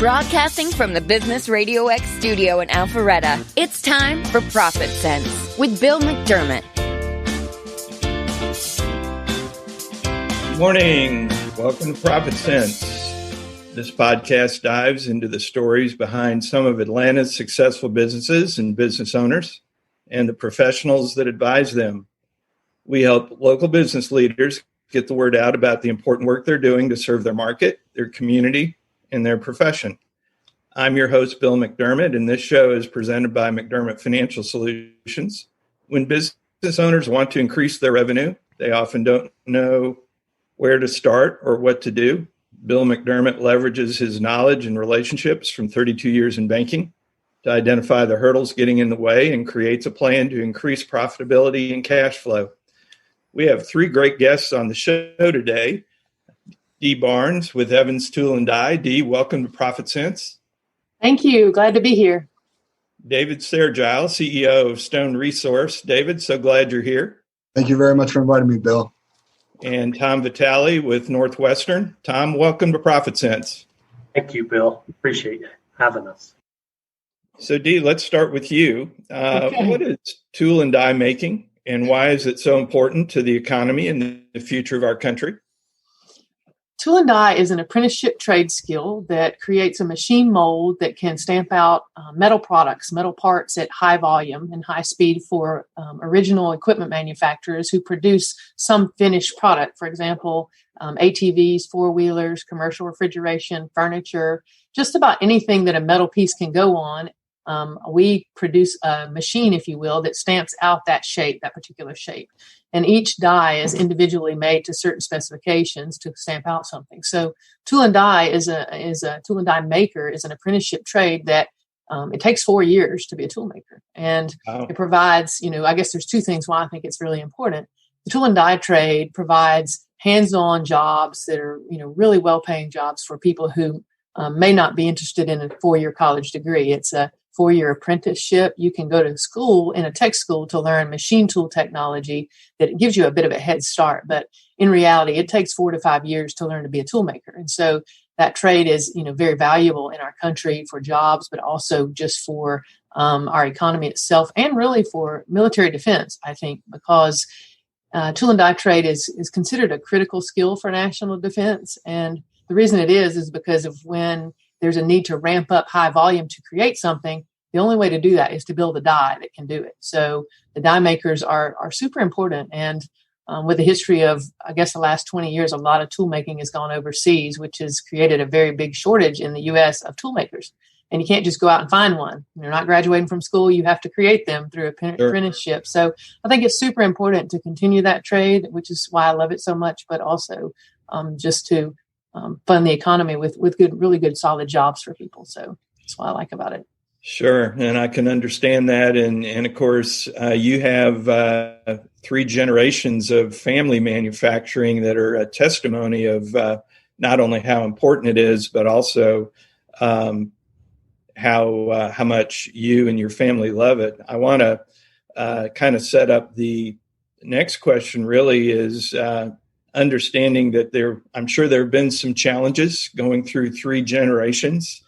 Broadcasting from the Business RadioX studio in Alpharetta, it's time for ProfitSense with Bill McDermott. Good morning. Welcome to ProfitSense. This podcast dives into the stories behind some of Atlanta's successful businesses and business owners and the professionals that advise them. We help local business leaders get the word out about the important work they're doing to serve their market, their community, and their profession. I'm your host, Bill McDermott, and this show is presented by McDermott Financial Solutions. When business owners want to increase their revenue, they often don't know where to start or what to do. Bill McDermott leverages his knowledge and relationships from 32 years in banking to identify the hurdles getting in the way and creates a plan to increase profitability and cash flow. We have three great guests on the show today. Dee Barnes with Evans Tool & Die. Dee, welcome to ProfitSense. Thank you. Glad to be here. David Sergile, CEO of Stone Resource. David, so glad you're here. Thank you very much for inviting me, Bill. And Tom Vitale with Northwestern. Tom, welcome to ProfitSense. Thank you, Bill. Appreciate having us. So, Dee, let's start with you. Okay. What is tool and die making, and why is it so important to the economy and the future of our country? Tool and die is an apprenticeship trade skill that creates a machine mold that can stamp out metal products, metal parts at high volume and high speed for original equipment manufacturers who produce some finished product. For example, ATVs, four-wheelers, commercial refrigeration, furniture, just about anything that a metal piece can go on. We produce a machine, if you will, that stamps out that shape, that particular shape. And each die is individually made to certain specifications to stamp out something. So tool and die is a tool and die maker is an apprenticeship trade that it takes 4 years to be a tool maker. And It provides, I guess there's two things why I think it's really important. The tool and die trade provides hands-on jobs that are, really well-paying jobs for people who may not be interested in a 4-year college degree. It's a 4-year apprenticeship. You can go to school in a tech school to learn machine tool technology that gives you a bit of a head start. But in reality, it takes 4 to 5 years to learn to be a tool maker. And so that trade is, very valuable in our country for jobs, but also just for our economy itself and really for military defense, I think, because tool and die trade is considered a critical skill for national defense. And the reason it is because of when there's a need to ramp up high volume to create something, the only way to do that is to build a die that can do it. So the die makers are super important. And with a history of, I guess, the last 20 years, a lot of tool making has gone overseas, which has created a very big shortage in the U.S. of tool makers. And you can't just go out and find one. You're not graduating from school. You have to create them through apprenticeship. So I think it's super important to continue that trade, which is why I love it so much, but also just to fund the economy with good, really good, solid jobs for people. So that's what I like about it. Sure. And I can understand that. And of course, you have 3 generations of family manufacturing that are a testimony of not only how important it is, but also how much you and your family love it. I want to kind of set up the next question really is understanding that I'm sure there have been some challenges going through 3 generations.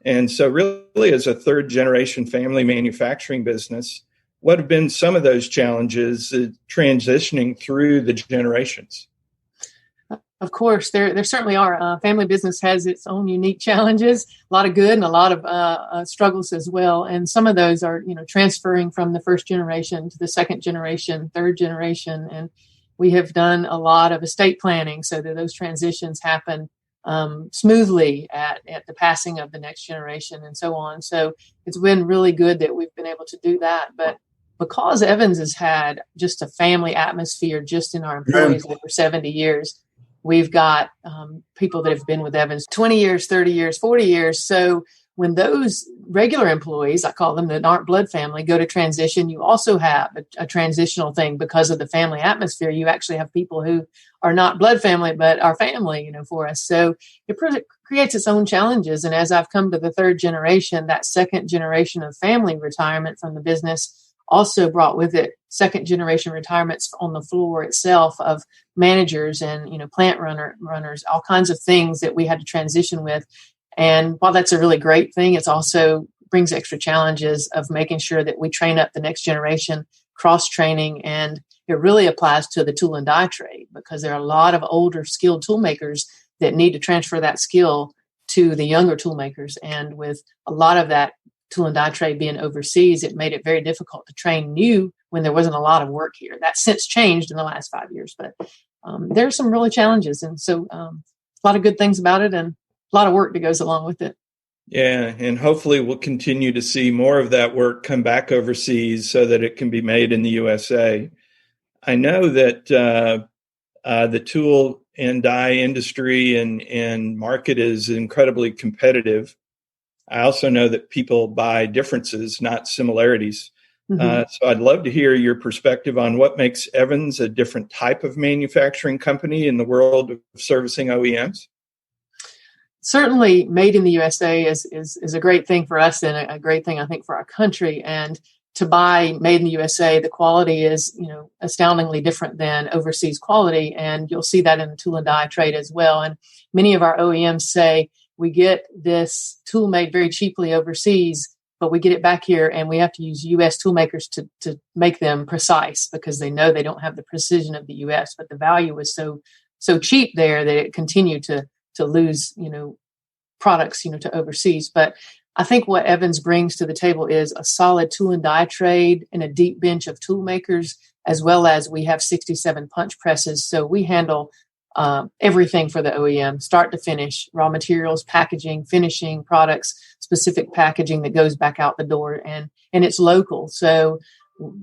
And so really as a 3rd generation family manufacturing business, what have been some of those challenges transitioning through the generations? Of course, there certainly are. Family business has its own unique challenges, a lot of good and a lot of struggles as well. And some of those are, transferring from the 1st generation to the 2nd generation, 3rd generation. And we have done a lot of estate planning so that those transitions happen smoothly at the passing of the next generation and so on. So it's been really good that we've been able to do that. But because Evans has had just a family atmosphere just in our employees over 70 years, we've got people that have been with Evans 20 years, 30 years, 40 years. So when those regular employees, I call them that aren't blood family, go to transition, you also have a transitional thing because of the family atmosphere. You actually have people who are not blood family, but are family, for us. So it creates its own challenges. And as I've come to the 3rd generation, that 2nd generation of family retirement from the business also brought with it 2nd generation retirements on the floor itself of managers and, plant runners, all kinds of things that we had to transition with. And while that's a really great thing, it's also brings extra challenges of making sure that we train up the next generation, cross-training, and it really applies to the tool and die trade because there are a lot of older skilled tool makers that need to transfer that skill to the younger tool makers. And with a lot of that tool and die trade being overseas, it made it very difficult to train new when there wasn't a lot of work here. That's since changed in the last 5 years, but there are some really challenges. And so a lot of good things about it and a lot of work that goes along with it. Yeah, and hopefully we'll continue to see more of that work come back overseas so that it can be made in the USA. I know that the tool and die industry and market is incredibly competitive. I also know that people buy differences, not similarities. So I'd love to hear your perspective on what makes Evans a different type of manufacturing company in the world of servicing OEMs. Certainly made in the USA is a great thing for us and a great thing, I think, for our country. And to buy made in the USA, the quality is, astoundingly different than overseas quality. And you'll see that in the tool and die trade as well. And many of our OEMs say, we get this tool made very cheaply overseas, but we get it back here and we have to use U.S. tool makers to make them precise because they know they don't have the precision of the U.S., but the value is so cheap there that it continued to lose, products, to overseas. But I think what Evans brings to the table is a solid tool and die trade and a deep bench of tool makers, as well as we have 67 punch presses. So we handle everything for the OEM, start to finish, raw materials, packaging, finishing products, specific packaging that goes back out the door, and it's local. So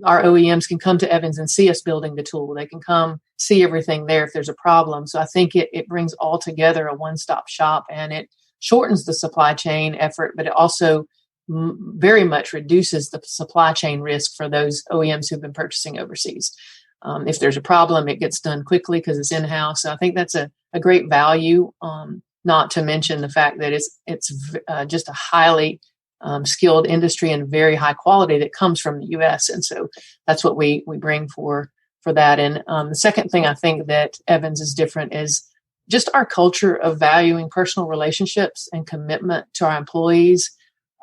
our OEMs can come to Evans and see us building the tool. They can come see everything there if there's a problem. So I think it brings all together a one-stop shop, and it shortens the supply chain effort, but it also very much reduces the supply chain risk for those OEMs who've been purchasing overseas. If there's a problem, it gets done quickly because it's in-house. So I think that's a great value, not to mention the fact that it's just a highly skilled industry and very high quality that comes from the U.S. And so that's what we bring for that. And the second thing I think that Evans is different is just our culture of valuing personal relationships and commitment to our employees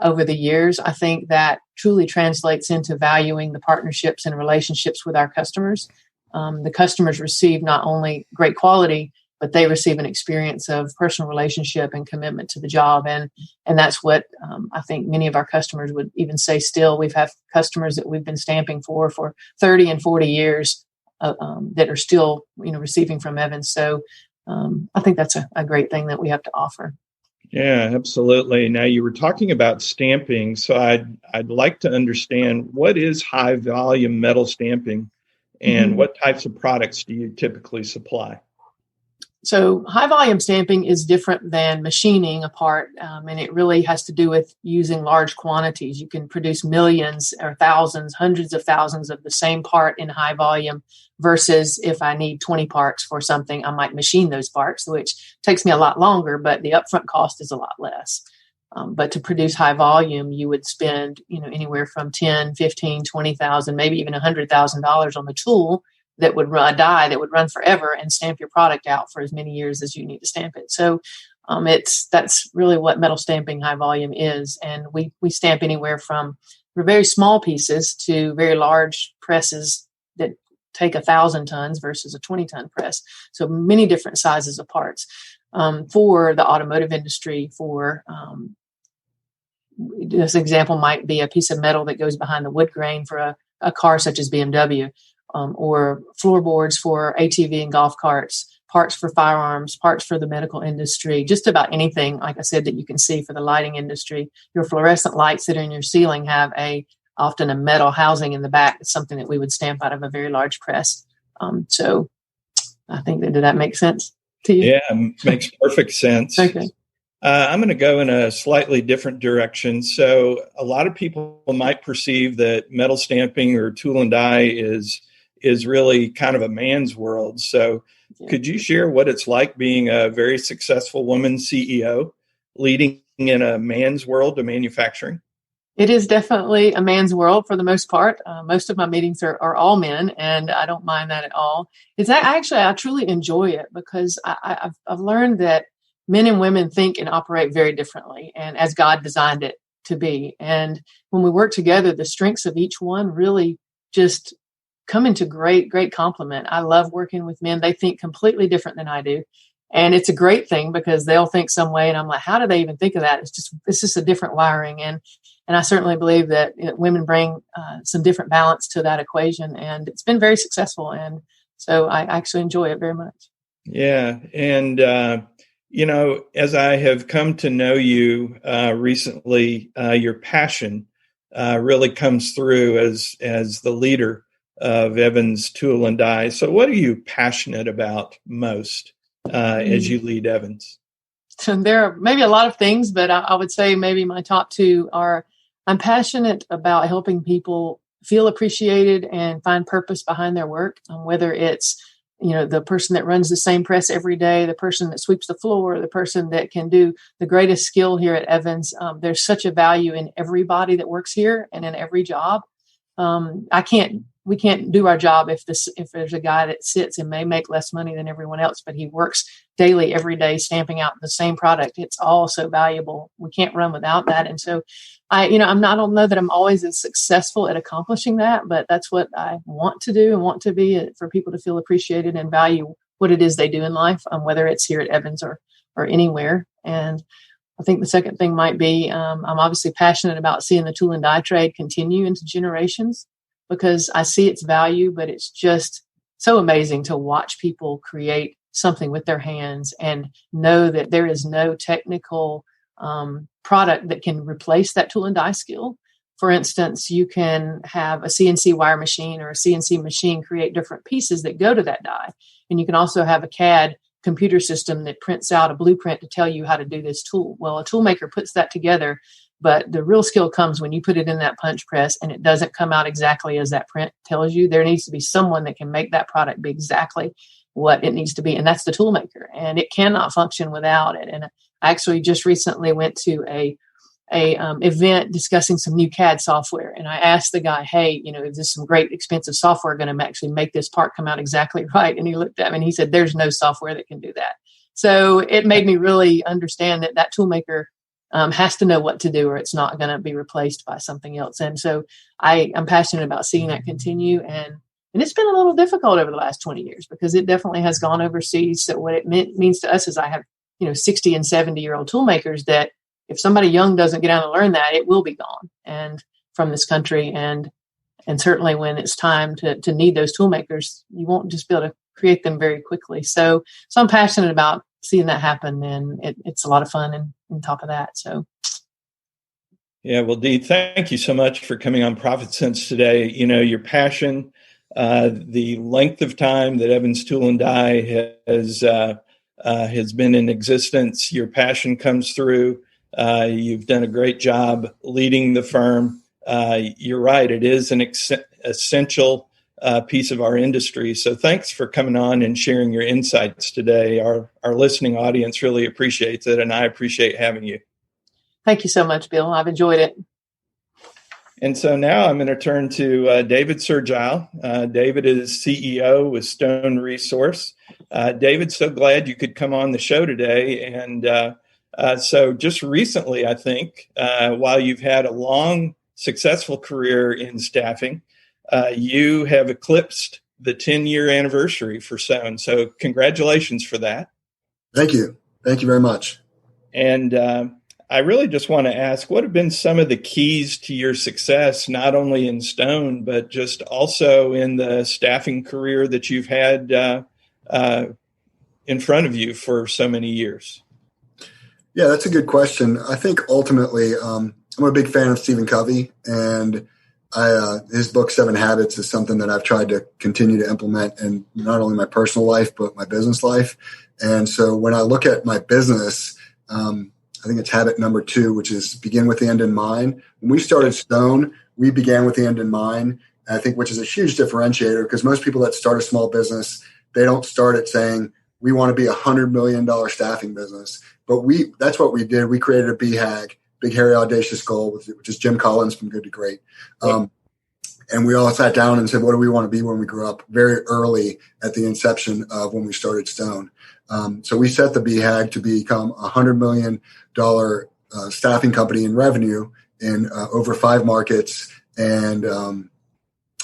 over the years. I think that truly translates into valuing the partnerships and relationships with our customers. The customers receive not only great quality, but they receive an experience of personal relationship and commitment to the job. And that's what I think many of our customers would even say still. We've had customers that we've been stamping for 30 and 40 years that are still, receiving from Evans. So I think that's a great thing that we have to offer. Yeah, absolutely. Now you were talking about stamping, so I'd like to understand what is high volume metal stamping and what types of products do you typically supply? So high volume stamping is different than machining a part, and it really has to do with using large quantities. You can produce millions or thousands, hundreds of thousands of the same part in high volume versus if I need 20 parts for something, I might machine those parts, which takes me a lot longer, but the upfront cost is a lot less. But to produce high volume, you would spend, anywhere from 10, 15, 20,000, maybe even $100,000 on the tool that would run a die that would run forever and stamp your product out for as many years as you need to stamp it. So that's really what metal stamping high volume is. And we stamp anywhere from very small pieces to very large presses that take 1,000 tons versus a 20-ton press. So many different sizes of parts. For the automotive industry, this example might be a piece of metal that goes behind the wood grain for a car such as BMW. Or floorboards for ATV and golf carts, parts for firearms, parts for the medical industry, just about anything, like I said, that you can see for the lighting industry. Your fluorescent lights that are in your ceiling have often a metal housing in the back. It's something that we would stamp out of a very large press. So I think did that make sense to you? Yeah, makes perfect sense. Okay. I'm going to go in a slightly different direction. So a lot of people might perceive that metal stamping or tool and die is really kind of a man's world. So could you share what it's like being a very successful woman CEO leading in a man's world of manufacturing? It is definitely a man's world for the most part. Most of my meetings are all men, and I don't mind that at all. I truly enjoy it because I've learned that men and women think and operate very differently, and as God designed it to be. And when we work together, the strengths of each one really just come into great complement. I love working with men. They think completely different than I do. And it's a great thing because they'll think some way. And I'm like, how do they even think of that? It's just a different wiring. And I certainly believe that women bring some different balance to that equation. And it's been very successful. And so I actually enjoy it very much. Yeah. And, as I have come to know you recently, your passion really comes through as the leader of Evans Tool and Die. So what are you passionate about most as you lead Evans? So there are maybe a lot of things, but I would say maybe my top two are I'm passionate about helping people feel appreciated and find purpose behind their work, whether it's the person that runs the same press every day, the person that sweeps the floor, the person that can do the greatest skill here at Evans. There's such a value in everybody that works here and in every job. We can't do our job if there's a guy that sits and may make less money than everyone else, but he works daily, every day, stamping out the same product. It's all so valuable. We can't run without that. And so I don't know that I'm always as successful at accomplishing that, but that's what I want to do and want to be, for people to feel appreciated and value what it is they do in life, whether it's here at Evans or anywhere. And I think the second thing might be, I'm obviously passionate about seeing the tool and die trade continue into generations, because I see its value, but it's just so amazing to watch people create something with their hands and know that there is no technical product that can replace that tool and die skill. For instance, you can have a CNC wire machine or a CNC machine create different pieces that go to that die. And you can also have a CAD computer system that prints out a blueprint to tell you how to do this tool. Well, a tool maker puts that together, but the real skill comes when you put it in that punch press and it doesn't come out exactly as that print tells you. There needs to be someone that can make that product be exactly what it needs to be. And that's the tool maker. And it cannot function without it. And I actually just recently went to a event discussing some new CAD software. And I asked the guy, hey, is this some great expensive software going to actually make this part come out exactly right? And he looked at me and he said, there's no software that can do that. So it made me really understand that tool maker has to know what to do, or it's not going to be replaced by something else. And so I'm passionate about seeing that continue. And it's been a little difficult over the last 20 years because it definitely has gone overseas. So what it means to us is I have, 60 and 70-year-old tool makers that if somebody young doesn't get out and learn that, it will be gone and from this country. And certainly when it's time to need those tool makers, you won't just be able to create them very quickly. So I'm passionate about seeing that happen, and it's a lot of fun and on top of that. So. Yeah, well, Dee, thank you so much for coming on ProfitSense today. Your passion, the length of time that Evans Tool and Die has been in existence, your passion comes through. You've done a great job leading the firm. You're right. It is an essential piece of our industry. So thanks for coming on and sharing your insights today. Our listening audience really appreciates it, and I appreciate having you. Thank you so much, Bill. I've enjoyed it. And so now I'm going to turn to David Sergile. David is CEO with Stone Resource. David, so glad you could come on the show today. And so just recently, I think, while you've had a long, successful career in staffing, you have eclipsed the 10-year anniversary for Stone. So congratulations for that. Thank you. Thank you very much. And I really just want to ask, what have been some of the keys to your success, not only in Stone, but just also in the staffing career that you've had in front of you for so many years? Yeah, that's a good question. I think ultimately, I'm a big fan of Stephen Covey, and his book, 7 Habits, is something that I've tried to continue to implement in not only my personal life, but my business life. And so when I look at my business, I think it's habit number 2, which is begin with the end in mind. When we started Stone, we began with the end in mind, I think, which is a huge differentiator, because most people that start a small business, they don't start it saying, we want to be $100 million staffing business. But that's what we did. We created a BHAG, Big Hairy Audacious Goal, which is Jim Collins from Good to Great. And we all sat down and said, what do we want to be when we grow up, very early at the inception of when we started Stone. So we set the BHAG to become a $100 million staffing company in revenue in over 5 markets, and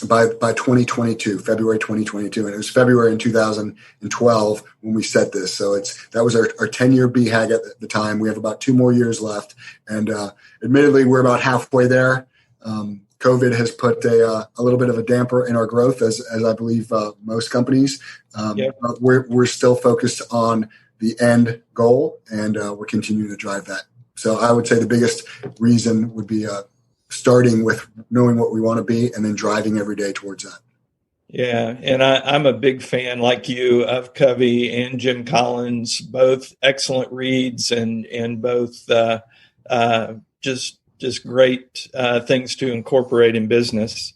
by 2022, February 2022, and it was February in 2012 when we set this. So that was our 10-year BHAG at the time. We have about 2 more years left, and admittedly, we're about halfway there. COVID has put a little bit of a damper in our growth, as I believe most companies. But we're still focused on the end goal, and we're continuing to drive that. So I would say the biggest reason would be starting with knowing what we want to be and then driving every day towards that. Yeah, and I'm a big fan, like you, of Covey and Jim Collins, both excellent reads and both just great things to incorporate in business.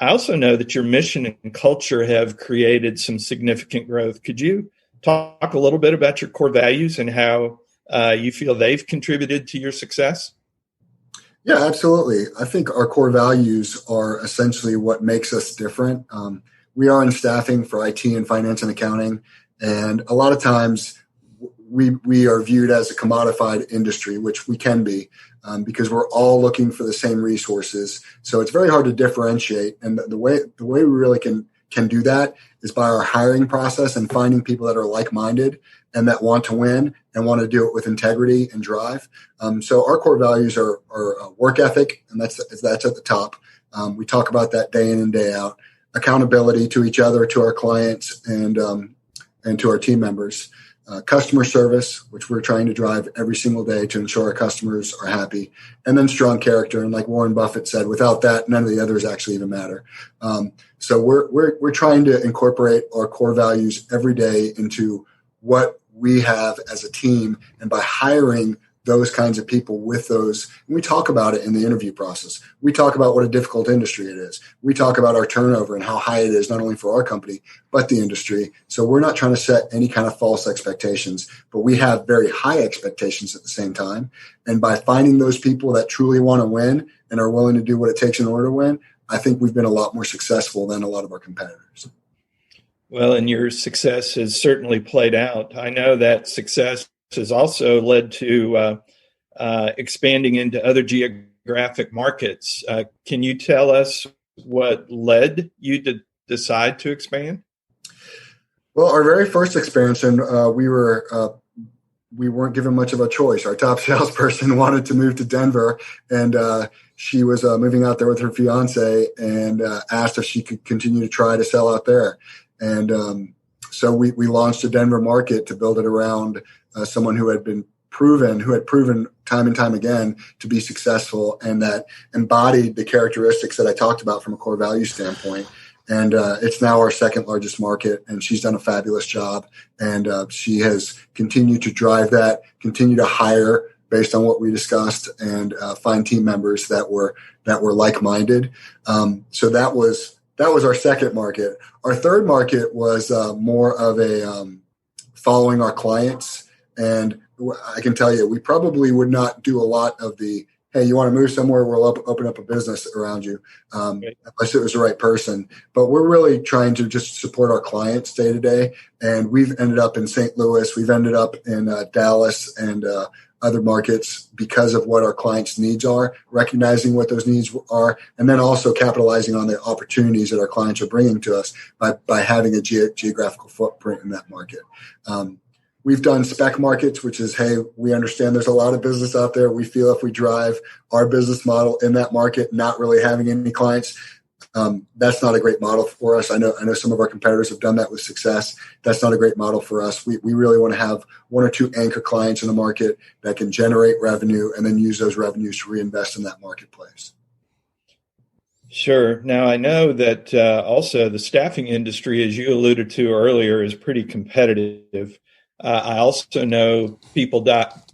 I also know that your mission and culture have created some significant growth. Could you talk a little bit about your core values and how you feel they've contributed to your success? Yeah, absolutely. I think our core values are essentially what makes us different. We are in staffing for IT and finance and accounting, and a lot of times we are viewed as a commodified industry, which we can be, because we're all looking for the same resources. So it's very hard to differentiate. And the way we really can do that is by our hiring process and finding people that are like-minded and that want to win and want to do it with integrity and drive. So our core values are work ethic, and that's at the top. We talk about that day in and day out. Accountability to each other, to our clients, and to our team members. Customer service, which we're trying to drive every single day to ensure our customers are happy. And then strong character. And like Warren Buffett said, without that, none of the others actually even matter. So we're trying to incorporate our core values every day into what we have as a team. And by hiring those kinds of people with those, and we talk about it in the interview process. We talk about what a difficult industry it is. We talk about our turnover and how high it is, not only for our company, but the industry. So we're not trying to set any kind of false expectations, but we have very high expectations at the same time. And by finding those people that truly want to win and are willing to do what it takes in order to win, I think we've been a lot more successful than a lot of our competitors. Well, and your success has certainly played out. I know that success has also led to expanding into other geographic markets. Can you tell us what led you to decide to expand? Well, our very first expansion, we weren't given much of a choice. Our top salesperson wanted to move to Denver, and she was moving out there with her fiance, and asked if she could continue to try to sell out there. And so we launched a Denver market to build it around someone who had proven time and time again to be successful, and that embodied the characteristics that I talked about from a core value standpoint. And it's now our second largest market, and she's done a fabulous job. And she has continued to drive that, continue to hire based on what we discussed, and find team members that were like-minded. So that was our second market. Our third market was more of a following our clients. And I can tell you, we probably would not do a lot of the, hey, you want to move somewhere, we'll open up a business around you, unless it was the right person. But we're really trying to just support our clients day to day. And we've ended up in St. Louis. We've ended up in Dallas and other markets because of what our clients' needs are, recognizing what those needs are, and then also capitalizing on the opportunities that our clients are bringing to us by having a geographical footprint in that market. We've done spec markets, which is, hey, we understand there's a lot of business out there. We feel if we drive our business model in that market, not really having any clients, that's not a great model for us. I know some of our competitors have done that with success. That's not a great model for us. We really want to have 1 or 2 anchor clients in the market that can generate revenue and then use those revenues to reinvest in that marketplace. Sure. Now, I know that also the staffing industry, as you alluded to earlier, is pretty competitive. I also know people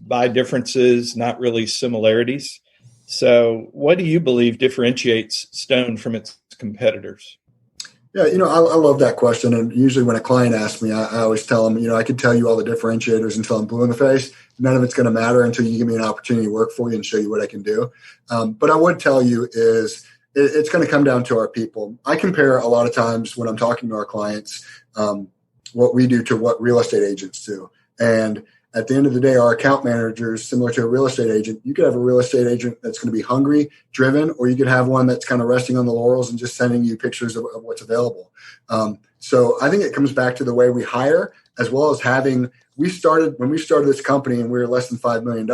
buy differences, not really similarities. So what do you believe differentiates Stone from its competitors? Yeah, I love that question. And usually when a client asks me, I always tell them, I could tell you all the differentiators until I'm blue in the face. None of it's going to matter until you give me an opportunity to work for you and show you what I can do. But I would tell you is it's going to come down to our people. I compare a lot of times when I'm talking to our clients, what we do to what real estate agents do. And at the end of the day, our account managers, similar to a real estate agent, you could have a real estate agent that's going to be hungry, driven, or you could have one that's kind of resting on the laurels and just sending you pictures of what's available. So I think it comes back to the way we hire, as well as when we started this company and we were less than $5 million,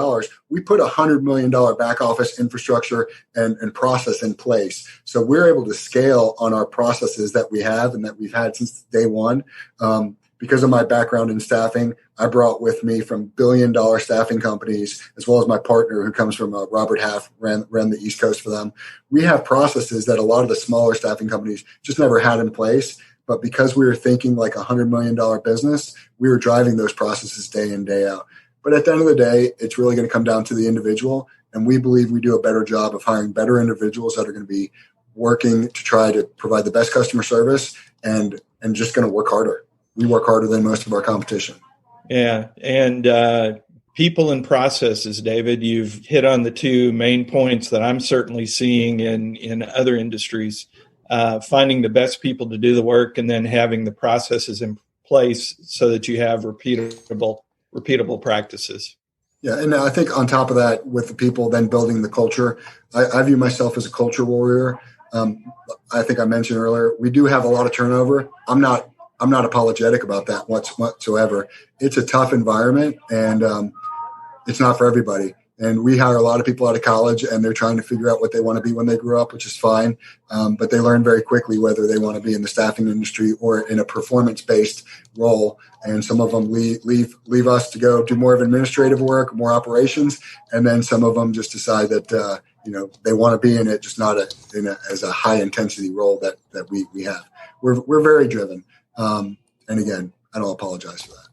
we put $100 million back office infrastructure and process in place. So we're able to scale on our processes that we have and that we've had since day one. Because of my background in staffing, I brought with me from billion-dollar staffing companies, as well as my partner who comes from Robert Half, ran the East Coast for them. We have processes that a lot of the smaller staffing companies just never had in place. But because we were thinking like $100 million business, we were driving those processes day in, day out. But at the end of the day, it's really going to come down to the individual. And we believe we do a better job of hiring better individuals that are going to be working to try to provide the best customer service and just going to work harder. We work harder than most of our competition. Yeah. And people and processes, David, you've hit on the two main points that I'm certainly seeing in other industries. Finding the best people to do the work and then having the processes in place so that you have repeatable practices. Yeah. And I think on top of that, with the people, then building the culture, I view myself as a culture warrior. I think I mentioned earlier, we do have a lot of turnover. I'm not apologetic about that whatsoever. It's a tough environment and it's not for everybody. And we hire a lot of people out of college and they're trying to figure out what they want to be when they grow up, which is fine. But they learn very quickly whether they want to be in the staffing industry or in a performance-based role. And some of them leave us to go do more of administrative work, more operations. And then some of them just decide that, they want to be in it, just not as a high intensity role that we have. We're very driven. And again, I don't apologize for that.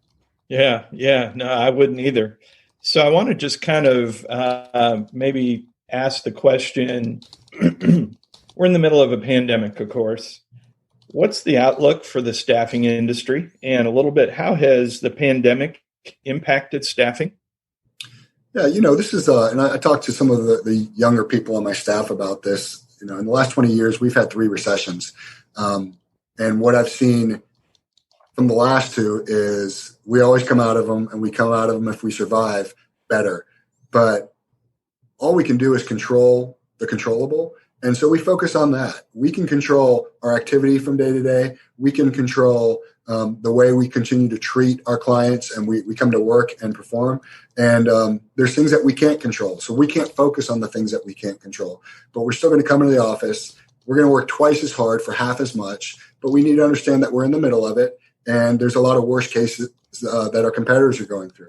Yeah. No, I wouldn't either. So I want to just kind of maybe ask the question, we're in the middle of a pandemic, of course. What's the outlook for the staffing industry? And a little bit, how has the pandemic impacted staffing? Yeah, this is, and I talked to some of the younger people on my staff about this. In the last 20 years, we've had 3 recessions. And what I've seen from the last 2 is we always come out of them, and we come out of them, if we survive, better. But all we can do is control the controllable. And so we focus on that. We can control our activity from day to day. We can control the way we continue to treat our clients, and we come to work and perform. And there's things that we can't control. So we can't focus on the things that we can't control. But we're still going to come into the office. We're going to work twice as hard for half as much. But we need to understand that we're in the middle of it. And there's a lot of worst cases that our competitors are going through.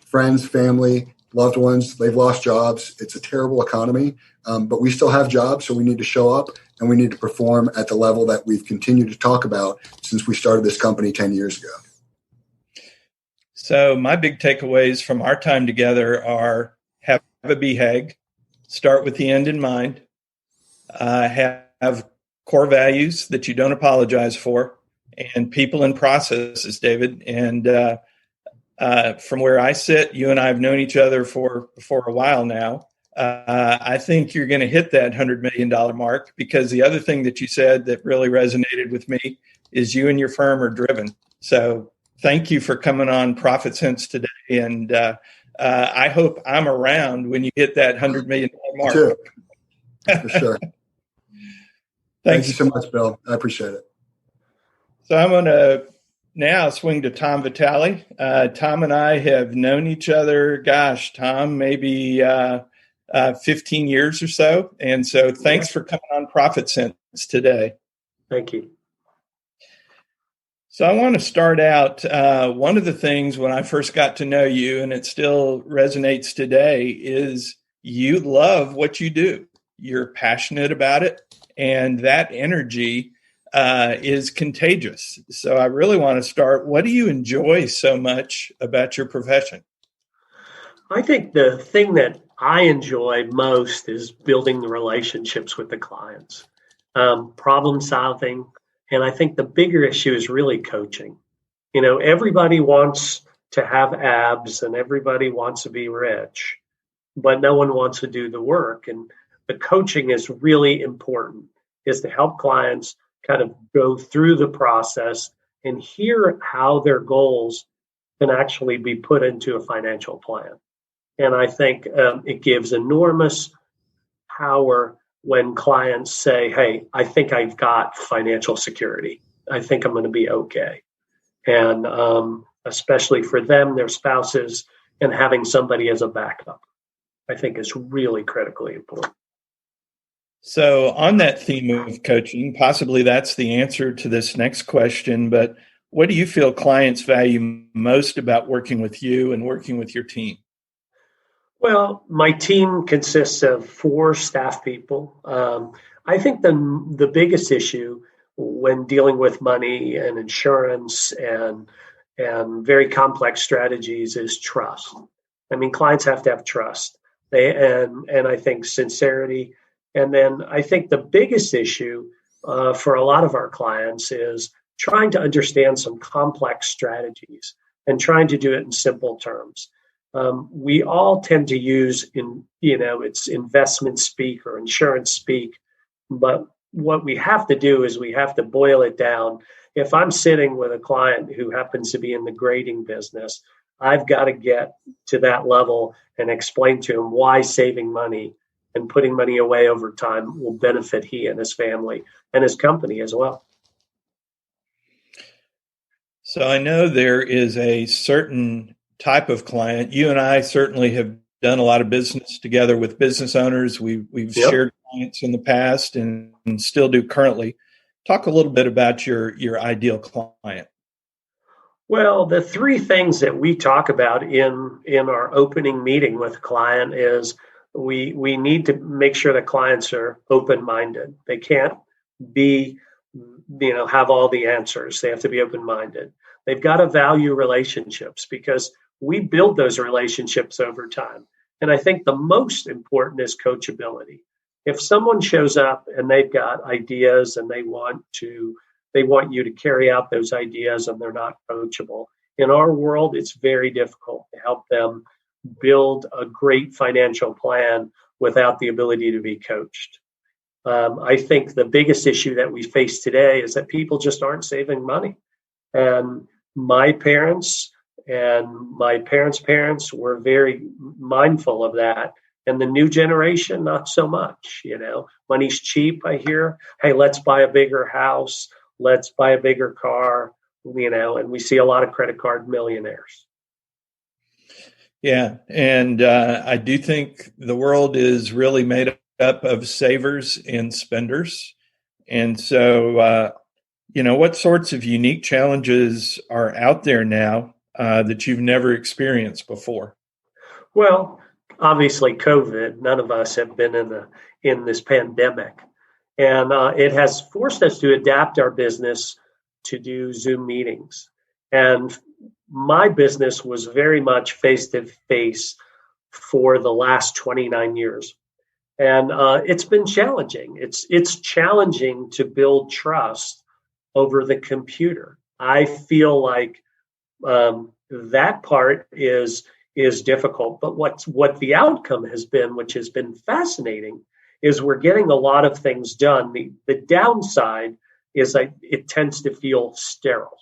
Friends, family, loved ones, they've lost jobs. It's a terrible economy, but we still have jobs, so we need to show up and we need to perform at the level that we've continued to talk about since we started this company 10 years ago. So my big takeaways from our time together are have a BHAG, start with the end in mind, have core values that you don't apologize for, and people and processes, David. And from where I sit, you and I have known each other for a while now. I think you're going to hit that $100 million mark, because the other thing that you said that really resonated with me is you and your firm are driven. So thank you for coming on ProfitSense today. And I hope I'm around when you hit that $100 million mark. Too. For sure. Thanks. Thank you so much, Bill. I appreciate it. So I'm going to now swing to Tom Vitale. Tom and I have known each other, Tom, maybe 15 years or so. And so thanks for coming on ProfitSense today. Thank you. So I want to start out, one of the things when I first got to know you, and it still resonates today, is you love what you do. You're passionate about it, and that energy is contagious. So I really want to start, what do you enjoy so much about your profession? I think the thing that I enjoy most is building the relationships with the clients, problem solving. And I think the bigger issue is really coaching. Everybody wants to have abs and everybody wants to be rich, but no one wants to do the work. And the coaching is really important, is to help clients kind of go through the process and hear how their goals can actually be put into a financial plan. And I think it gives enormous power when clients say, hey, I think I've got financial security. I think I'm going to be okay. And especially for them, their spouses, and having somebody as a backup, I think is really critically important. So on that theme of coaching, possibly that's the answer to this next question, but what do you feel clients value most about working with you and working with your team? Well, my team consists of 4 staff people. I think the biggest issue when dealing with money and insurance and very complex strategies is trust. I mean, clients have to have trust. And I think sincerity. And then I think the biggest issue for a lot of our clients is trying to understand some complex strategies and trying to do it in simple terms. We all tend to use it's investment speak or insurance speak, but what we have to do is we have to boil it down. If I'm sitting with a client who happens to be in the grading business, I've got to get to that level and explain to him why saving money and putting money away over time will benefit he and his family and his company as well. So I know there is a certain type of client. You and I certainly have done a lot of business together with business owners. We've Yep. shared clients in the past and still do currently. Talk a little bit about your ideal client. Well, the 3 things that we talk about in our opening meeting with a client is we need to make sure that clients are open-minded. They can't be, have all the answers. They have to be open-minded. They've got to value relationships because we build those relationships over time. And I think the most important is coachability. If someone shows up and they've got ideas and they want you to carry out those ideas and they're not coachable, in our world, it's very difficult to help them build a great financial plan without the ability to be coached. I think the biggest issue that we face today is that people just aren't saving money. And my parents and my parents' parents were very mindful of that. And the new generation, not so much. Money's cheap, I hear. Hey, let's buy a bigger house. Let's buy a bigger car, and we see a lot of credit card millionaires. Yeah. And I do think the world is really made up of savers and spenders. And so, what sorts of unique challenges are out there now that you've never experienced before? Well, obviously, COVID. None of us have been in this pandemic, and it has forced us to adapt our business to do Zoom meetings. And my business was very much face to face for the last 29 years, and it's been challenging. It's challenging to build trust over the computer. I feel like that part is difficult. But what the outcome has been, which has been fascinating, is we're getting a lot of things done. The downside is that it tends to feel sterile.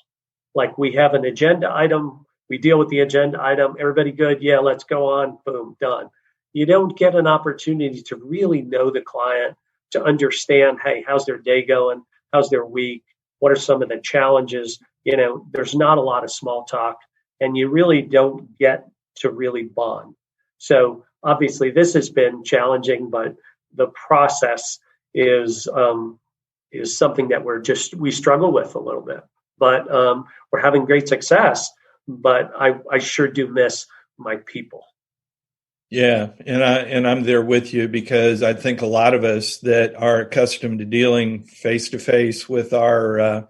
Like we have an agenda item, we deal with the agenda item, everybody good? Yeah, let's go on, boom, done. You don't get an opportunity to really know the client, to understand, hey, how's their day going? How's their week? What are some of the challenges? There's not a lot of small talk, and you really don't get to really bond. So obviously this has been challenging, but the process is something that we struggle with a little bit, but we're having great success. But I sure do miss my people. Yeah, and I'm there with you because I think a lot of us that are accustomed to dealing face to face with our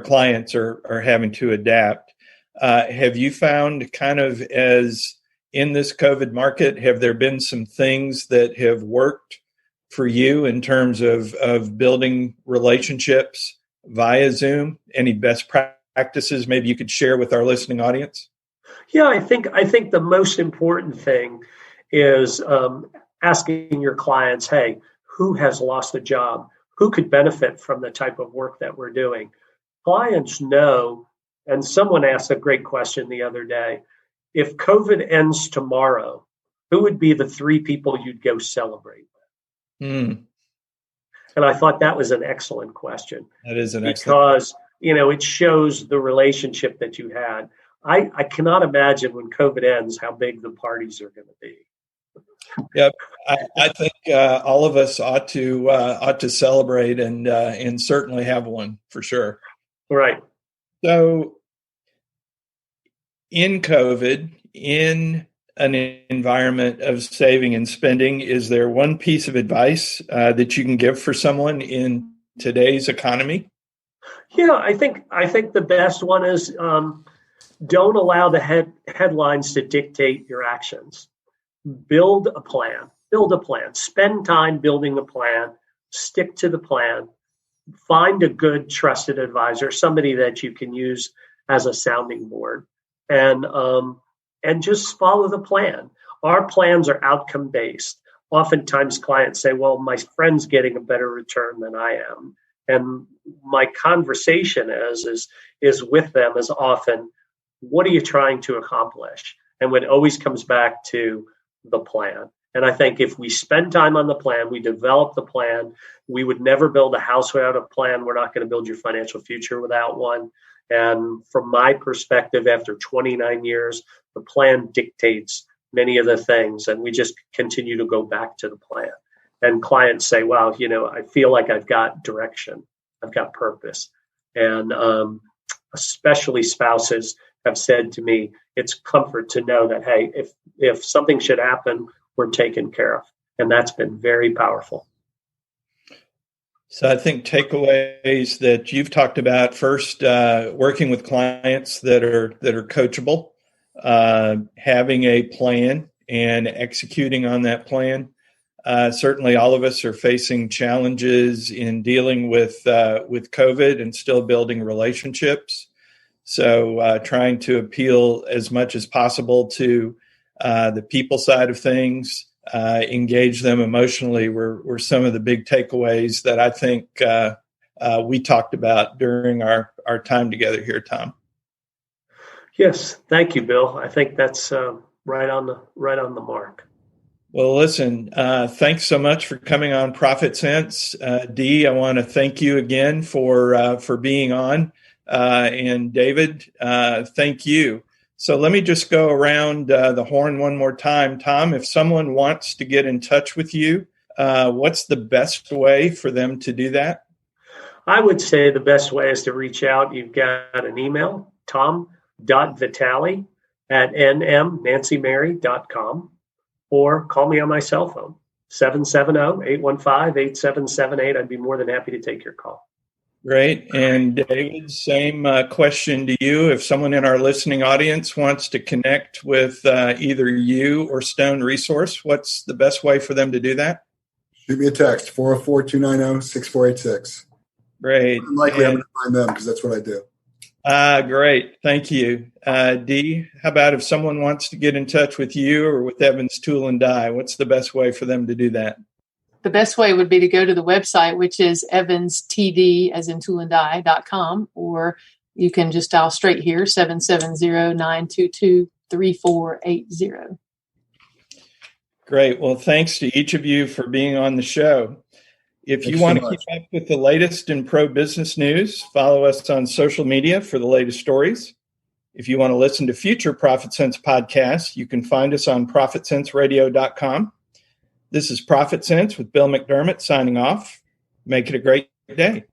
clients are having to adapt. Have you found kind of as in this COVID market, have there been some things that have worked for you in terms of building relationships via Zoom? Any best practices maybe you could share with our listening audience? Yeah, I think the most important thing is asking your clients, hey, who has lost a job? Who could benefit from the type of work that we're doing? clients know, and someone asked a great question the other day, if COVID ends tomorrow, who would be the 3 people you'd go celebrate with? And I thought that was an excellent question. That is an excellent question. Because, it shows the relationship that you had. I cannot imagine when COVID ends how big the parties are going to be. Yep, I think all of us ought to celebrate and certainly have one for sure. Right. So, in COVID, in an environment of saving and spending, is there one piece of advice that you can give for someone in today's economy? Yeah, I think the best one is don't allow the headlines to dictate your actions. Build a plan. Spend time building a plan. Stick to the plan. Find a good, trusted advisor, somebody that you can use as a sounding board, and just follow the plan. Our plans are outcome based. Oftentimes, clients say, "Well, my friend's getting a better return than I am," and my conversation is with them as often, "What are you trying to accomplish?" And it always comes back to the plan. And I think if we spend time on the plan, we develop the plan, we would never build a house without a plan. We're not going to build your financial future without one. And from my perspective, after 29 years, the plan dictates many of the things, and we just continue to go back to the plan. And clients say, "Wow, I feel like I've got direction, I've got purpose." And especially spouses have said to me, it's comfort to know that, hey, if something should happen, we're taken care of. And that's been very powerful. So I think takeaways that you've talked about, first, working with clients that are coachable, having a plan and executing on that plan. Certainly all of us are facing challenges in dealing with COVID and still building relationships. So trying to appeal as much as possible to the people side of things, engage them emotionally were some of the big takeaways that I think we talked about during our time together here, Tom. Yes, thank you, Bill. I think that's right on the mark. Well, listen, thanks so much for coming on ProfitSense. Dee, I want to thank you again for being on. And David, thank you. So let me just go around the horn one more time. Tom, if someone wants to get in touch with you, what's the best way for them to do that? I would say the best way is to reach out. You've got an email, tom.vitale@nmnancymary.com, or call me on my cell phone, 770-815-8778. I'd be more than happy to take your call. Great. And David, same question to you. If someone in our listening audience wants to connect with either you or Stone Resource, what's the best way for them to do that? Shoot me a text, 404-290-6486. Great. I'm likely I'm going to find them because that's what I do. Great. Thank you. Dee, how about if someone wants to get in touch with you or with Evans Tool and Die, what's the best way for them to do that? The best way would be to go to the website, which is evanstd, as in toolanddie.com, or you can just dial straight here, 770-922-3480. Great. Well, thanks to each of you for being on the show. If you want to keep up with the latest in pro business news, follow us on social media for the latest stories. If you want to listen to future ProfitSense podcasts, you can find us on ProfitSenseRadio.com. This is ProfitSense with Bill McDermott signing off. Make it a great day.